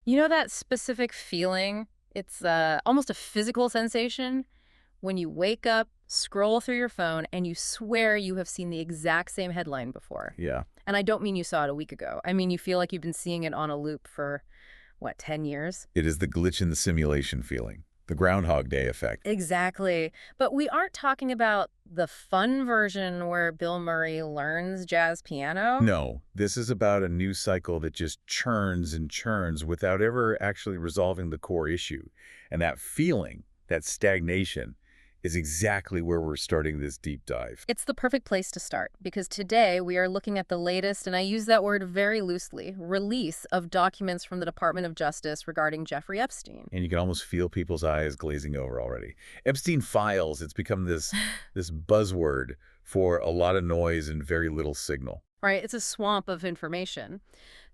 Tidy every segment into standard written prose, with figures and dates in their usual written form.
You know that specific feeling? It's almost a physical sensation when you wake up, scroll through your phone, and you swear you have seen the exact same headline before. Yeah. And I don't mean you saw it a week ago. I mean you feel like you've been seeing it on a loop for, what, 10 years? It is the glitch in the simulation feeling, the Groundhog Day effect. Exactly. But we aren't talking about the fun version where Bill Murray learns jazz piano. No, this is about a news cycle that just churns and churns without ever actually resolving the core issue. And that feeling, that stagnation, is exactly where we're starting this deep dive. It's the perfect place to start, because today we are looking at the latest, and I use that word very loosely, release of documents from the Department of Justice regarding Jeffrey Epstein. And you can almost feel people's eyes glazing over already. Epstein files, it's become this buzzword for a lot of noise and very little signal. Right? It's a swamp of information.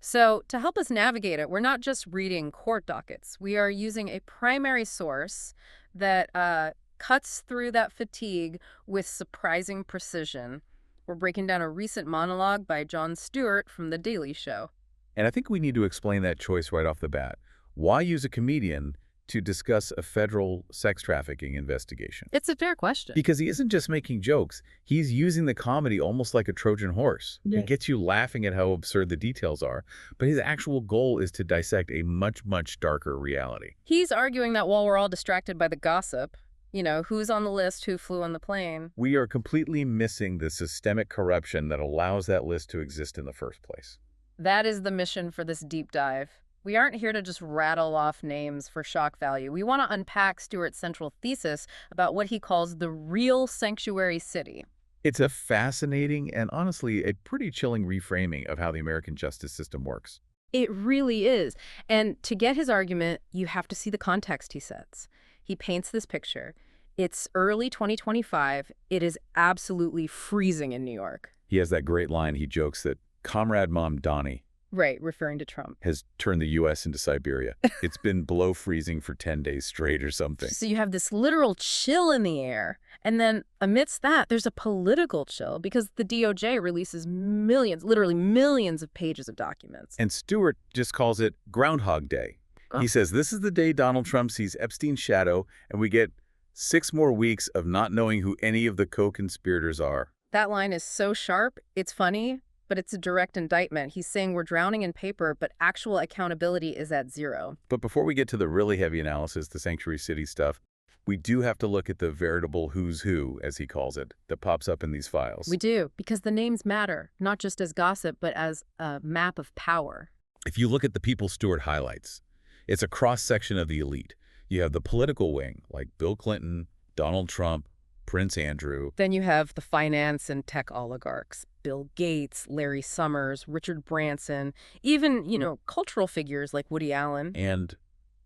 So to help us navigate it, we're not just reading court dockets. We are using a primary source that cuts through that fatigue with surprising precision. We're breaking down a recent monologue by Jon Stewart from The Daily Show. And I think we need to explain that choice right off the bat. Why use a comedian to discuss a federal sex trafficking investigation? It's a fair question. Because he isn't just making jokes. He's using the comedy almost like a Trojan horse. Yeah. It gets you laughing at how absurd the details are. But his actual goal is to dissect a much, much darker reality. He's arguing that while we're all distracted by the gossip, you know, who's on the list, who flew on the plane. We are completely missing the systemic corruption that allows that list to exist in the first place. That is the mission for this deep dive. We aren't here to just rattle off names for shock value. We want to unpack Stewart's central thesis about what he calls the real sanctuary city. It's a fascinating and honestly a pretty chilling reframing of how the American justice system works. It really is. And to get his argument, you have to see the context he sets. He paints this picture. It's early 2025. It is absolutely freezing in New York. He has that great line. He jokes that Comrade Mom Donnie Right, referring to Trump. has turned the U.S. into Siberia. It's been below freezing for 10 days straight or something. So you have this literal chill in the air. And then amidst that, there's a political chill because the DOJ releases millions, literally millions of pages of documents. And Stewart just calls it Groundhog Day. He says this is the day Donald Trump sees Epstein's shadow, and we get 6 more weeks of not knowing who any of the co-conspirators are. That line is so sharp, it's funny, but it's a direct indictment. He's saying we're drowning in paper, but actual accountability is at zero. But before we get to the really heavy analysis, the sanctuary city stuff, we do have to look at the veritable who's who, as he calls it, that pops up in these files. We do, because the names matter, not just as gossip, but as a map of power. If you look at the people Stewart highlights, it's a cross-section of the elite. You have the political wing, like Bill Clinton, Donald Trump, Prince Andrew. Then you have the finance and tech oligarchs, Bill Gates, Larry Summers, Richard Branson, even, cultural figures like Woody Allen. And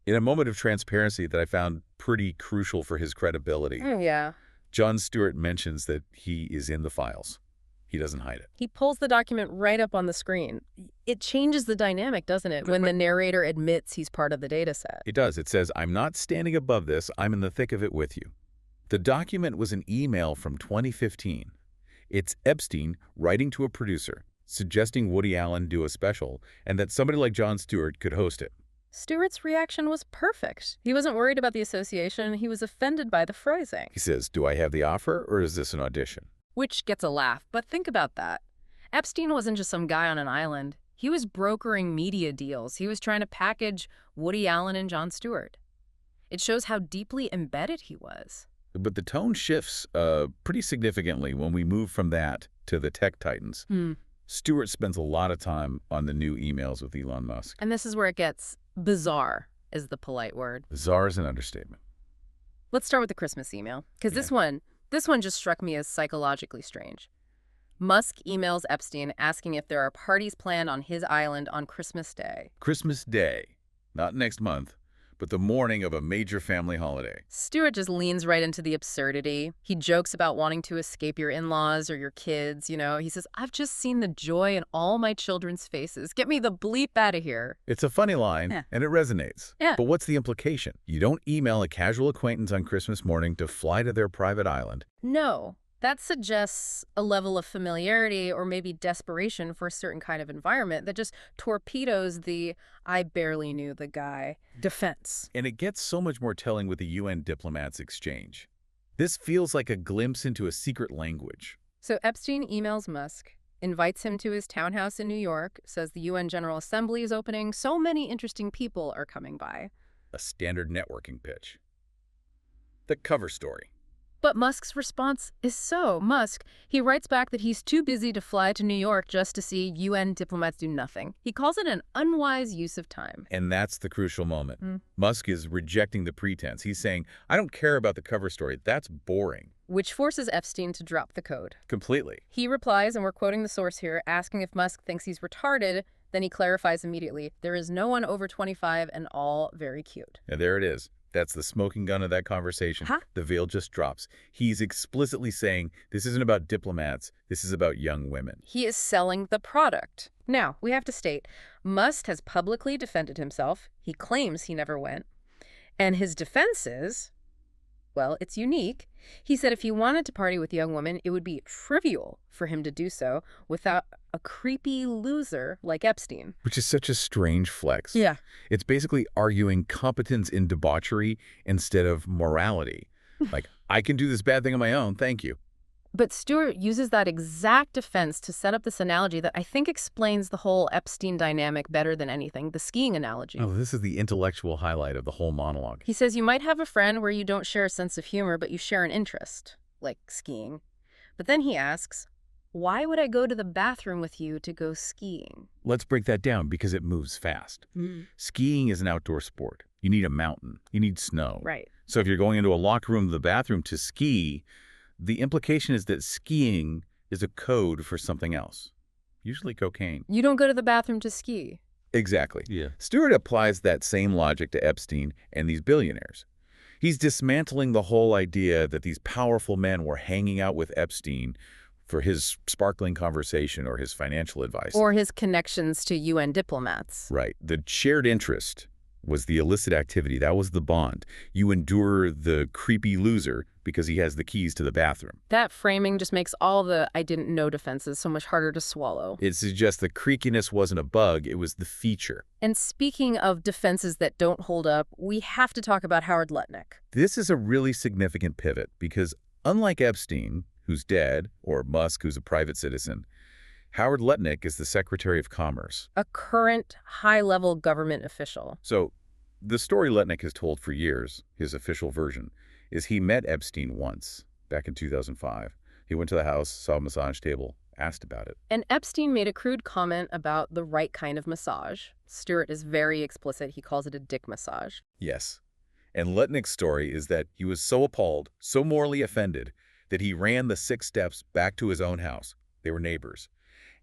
in a moment of transparency that I found pretty crucial for his credibility, Yeah. Jon Stewart mentions that he is in the files. He doesn't hide it. He pulls the document right up on the screen. It changes the dynamic, doesn't it, when the narrator admits he's part of the data set? It does. It says, I'm not standing above this. I'm in the thick of it with you. The document was an email from 2015. It's Epstein writing to a producer, suggesting Woody Allen do a special, and that somebody like Jon Stewart could host it. Stewart's reaction was perfect. He wasn't worried about the association. He was offended by the phrasing. He says, do I have the offer, or is this an audition? Which gets a laugh, but think about that. Epstein wasn't just some guy on an island. He was brokering media deals. He was trying to package Woody Allen and Jon Stewart. It shows how deeply embedded he was. But the tone shifts pretty significantly when we move from that to the tech titans. Stewart spends a lot of time on the new emails with Elon Musk. And this is where it gets bizarre, is the polite word. Bizarre is an understatement. Let's start with the Christmas email, because this one just struck me as psychologically strange. Musk emails Epstein asking if there are parties planned on his island on Christmas Day. Christmas Day, not next month, but the morning of a major family holiday. Stewart just leans right into the absurdity. He jokes about wanting to escape your in-laws or your kids, He says, I've just seen the joy in all my children's faces. Get me the bleep out of here. It's a funny line, and it resonates. Yeah. But what's the implication? You don't email a casual acquaintance on Christmas morning to fly to their private island. No. That suggests a level of familiarity or maybe desperation for a certain kind of environment that just torpedoes the "I barely knew the guy" defense. And it gets so much more telling with the UN diplomats exchange. This feels like a glimpse into a secret language. So Epstein emails Musk, invites him to his townhouse in New York, says the UN General Assembly is opening, so many interesting people are coming by. A standard networking pitch. The cover story. But Musk's response is Musk. He writes back that he's too busy to fly to New York just to see UN diplomats do nothing. He calls it an unwise use of time. And that's the crucial moment. Musk is rejecting the pretense. He's saying, I don't care about the cover story. That's boring. Which forces Epstein to drop the code. Completely. He replies, and we're quoting the source here, asking if Musk thinks he's retarded. Then he clarifies immediately, there is no one over 25 and all very cute. And there it is. That's the smoking gun of that conversation. Huh? The veil just drops. He's explicitly saying, this isn't about diplomats, this is about young women. He is selling the product. Now, we have to state, Musk has publicly defended himself. He claims he never went. And his defense is, well, it's unique. He said if he wanted to party with young women, it would be trivial for him to do so without a creepy loser like Epstein. Which is such a strange flex. Yeah. It's basically arguing competence in debauchery instead of morality. Like, I can do this bad thing on my own, thank you. But Stewart uses that exact defense to set up this analogy that I think explains the whole Epstein dynamic better than anything, the skiing analogy. Oh, this is the intellectual highlight of the whole monologue. He says you might have a friend where you don't share a sense of humor, but you share an interest, like skiing. But then he asks, why would I go to the bathroom with you to go skiing? Let's break that down because it moves fast. Skiing is an outdoor sport. You need a mountain. You need snow. Right. So if you're going into a locked room to the bathroom to ski, the implication is that skiing is a code for something else, usually cocaine. You don't go to the bathroom to ski. Exactly. Yeah. Stewart applies that same logic to Epstein and these billionaires. He's dismantling the whole idea that these powerful men were hanging out with Epstein for his sparkling conversation or his financial advice. Or his connections to UN diplomats. Right. The shared interest was the illicit activity. That was the bond. You endure the creepy loser because he has the keys to the bathroom. That framing just makes all the I didn't know defenses so much harder to swallow. It suggests the creakiness wasn't a bug, it was the feature. And speaking of defenses that don't hold up, we have to talk about Howard Lutnick. This is a really significant pivot because unlike Epstein, who's dead, or Musk, who's a private citizen, Howard Lutnick is the Secretary of Commerce. A current high-level government official. So the story Lutnick has told for years, his official version, is he met Epstein once, back in 2005. He went to the house, saw a massage table, asked about it. And Epstein made a crude comment about the right kind of massage. Stewart is very explicit. He calls it a dick massage. Yes. And Lutnick's story is that he was so appalled, so morally offended, that he ran the 6 steps back to his own house. They were neighbors.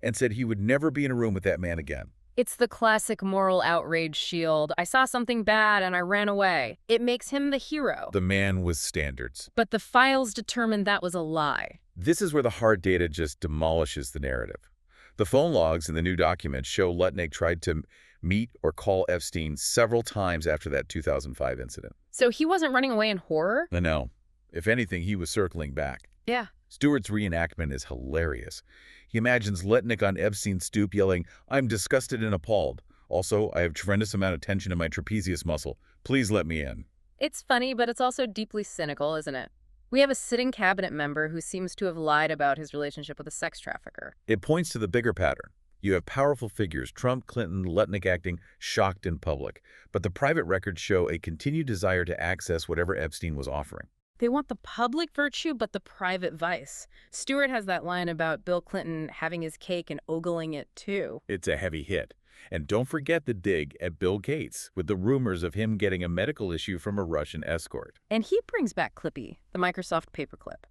And said he would never be in a room with that man again. It's the classic moral outrage shield. I saw something bad and I ran away. It makes him the hero. The man with standards. But the files determined that was a lie. This is where the hard data just demolishes the narrative. The phone logs in the new documents show Lutnick tried to meet or call Epstein several times after that 2005 incident. So he wasn't running away in horror? No. If anything, he was circling back. Yeah. Stewart's reenactment is hilarious. He imagines Lutnick on Epstein's stoop yelling, I'm disgusted and appalled. Also, I have tremendous amount of tension in my trapezius muscle. Please let me in. It's funny, but it's also deeply cynical, isn't it? We have a sitting cabinet member who seems to have lied about his relationship with a sex trafficker. It points to the bigger pattern. You have powerful figures, Trump, Clinton, Lutnick acting shocked in public. But the private records show a continued desire to access whatever Epstein was offering. They want the public virtue, but the private vice. Stewart has that line about Bill Clinton having his cake and ogling it, too. It's a heavy hit. And don't forget the dig at Bill Gates, with the rumors of him getting a medical issue from a Russian escort. And he brings back Clippy, the Microsoft paperclip.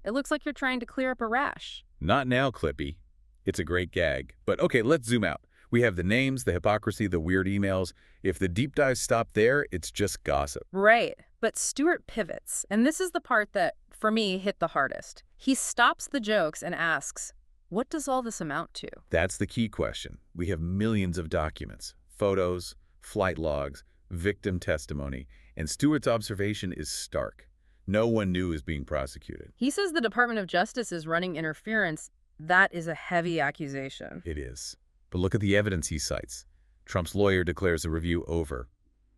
It looks like you're trying to clear up a rash. Not now, Clippy. It's a great gag. But okay, let's zoom out. We have the names, the hypocrisy, the weird emails. If the deep dives stop there, it's just gossip. Right. But Stewart pivots, and this is the part that, for me, hit the hardest. He stops the jokes and asks, what does all this amount to? That's the key question. We have millions of documents, photos, flight logs, victim testimony, and Stewart's observation is stark. No one knew he was being prosecuted. He says the Department of Justice is running interference. That is a heavy accusation. It is. But look at the evidence he cites. Trump's lawyer declares the review over.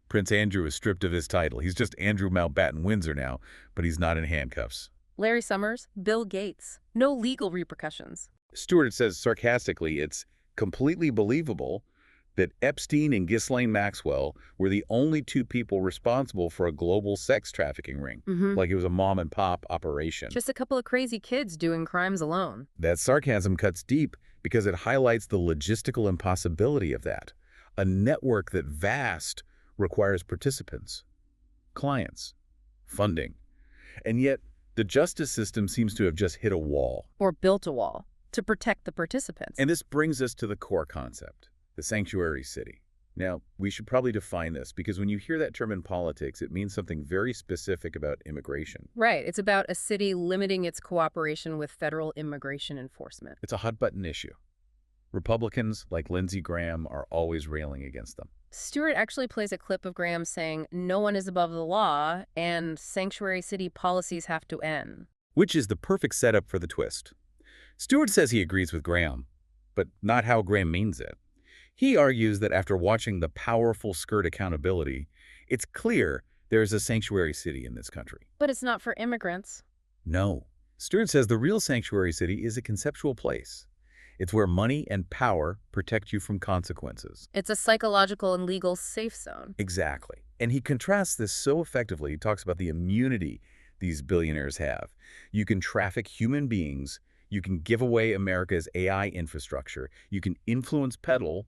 Prince Andrew is stripped of his title. He's just Andrew Mountbatten Windsor now, but he's not in handcuffs. Larry Summers, Bill Gates. No legal repercussions. Stewart says sarcastically it's completely believable that Epstein and Ghislaine Maxwell were the only two people responsible for a global sex trafficking ring, like it was a mom-and-pop operation. Just a couple of crazy kids doing crimes alone. That sarcasm cuts deep because it highlights the logistical impossibility of that. A network that vast requires participants, clients, funding. And yet, the justice system seems to have just hit a wall. Or built a wall to protect the participants. And this brings us to the core concept, the sanctuary city. Now, we should probably define this because when you hear that term in politics, it means something very specific about immigration. Right. It's about a city limiting its cooperation with federal immigration enforcement. It's a hot-button issue. Republicans like Lindsey Graham are always railing against them. Stewart actually plays a clip of Graham saying no one is above the law and sanctuary city policies have to end. Which is the perfect setup for the twist. Stewart says he agrees with Graham, but not how Graham means it. He argues that after watching the powerful skirt accountability, it's clear there is a sanctuary city in this country. But it's not for immigrants. No. Stewart says the real sanctuary city is a conceptual place. It's where money and power protect you from consequences. It's a psychological and legal safe zone. Exactly. And he contrasts this so effectively. He talks about the immunity these billionaires have. You can traffic human beings. You can give away America's AI infrastructure. You can influence peddle.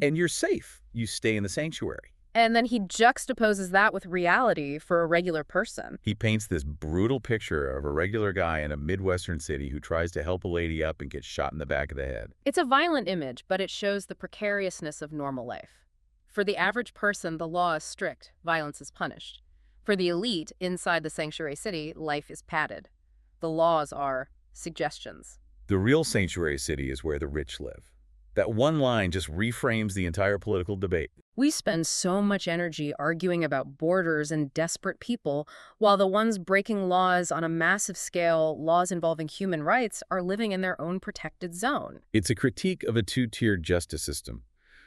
And you're safe. You stay in the sanctuary. And then he juxtaposes that with reality for a regular person. He paints this brutal picture of a regular guy in a Midwestern city who tries to help a lady up and gets shot in the back of the head. It's a violent image, but it shows the precariousness of normal life. For the average person, the law is strict. Violence is punished. For the elite inside the sanctuary city, life is padded. The laws are suggestions. The real sanctuary city is where the rich live. That one line just reframes the entire political debate. We spend so much energy arguing about borders and desperate people, while the ones breaking laws on a massive scale, laws involving human rights, are living in their own protected zone. It's a critique of a two-tiered justice system.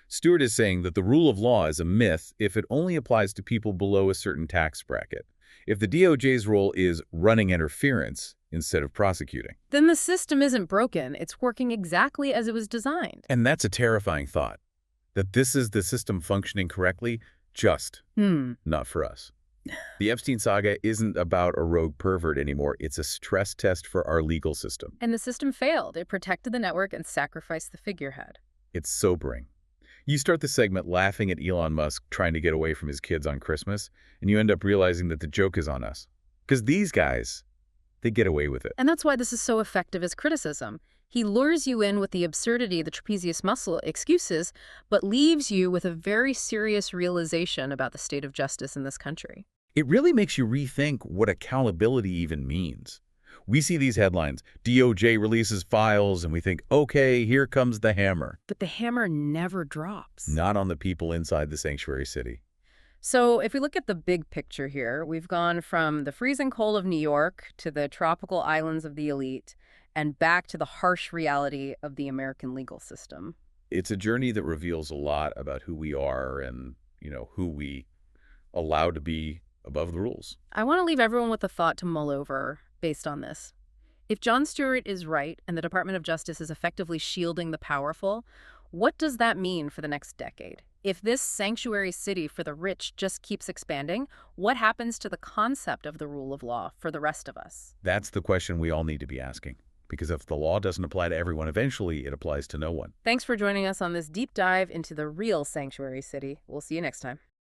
Stewart is saying that the rule of law is a myth if it only applies to people below a certain tax bracket. If the DOJ's role is running interference instead of prosecuting, then the system isn't broken. It's working exactly as it was designed. And that's a terrifying thought. That this is the system functioning correctly, just not for us. The Epstein saga isn't about a rogue pervert anymore. It's a stress test for our legal system. And the system failed. It protected the network and sacrificed the figurehead. It's sobering. You start the segment laughing at Elon Musk trying to get away from his kids on Christmas, and you end up realizing that the joke is on us. Because these guys, they get away with it. And that's why this is so effective as criticism. He lures you in with the absurdity, the trapezius muscle excuses, but leaves you with a very serious realization about the state of justice in this country. It really makes you rethink what accountability even means. We see these headlines, DOJ releases files, and we think, okay, here comes the hammer. But the hammer never drops. Not on the people inside the sanctuary city. So if we look at the big picture here, we've gone from the freezing cold of New York to the tropical islands of the elite and back to the harsh reality of the American legal system. It's a journey that reveals a lot about who we are and, who we allow to be above the rules. I want to leave everyone with a thought to mull over based on this. If Jon Stewart is right and the Department of Justice is effectively shielding the powerful, what does that mean for the next decade? If this sanctuary city for the rich just keeps expanding, what happens to the concept of the rule of law for the rest of us? That's the question we all need to be asking. Because if the law doesn't apply to everyone, eventually it applies to no one. Thanks for joining us on this deep dive into the real sanctuary city. We'll see you next time.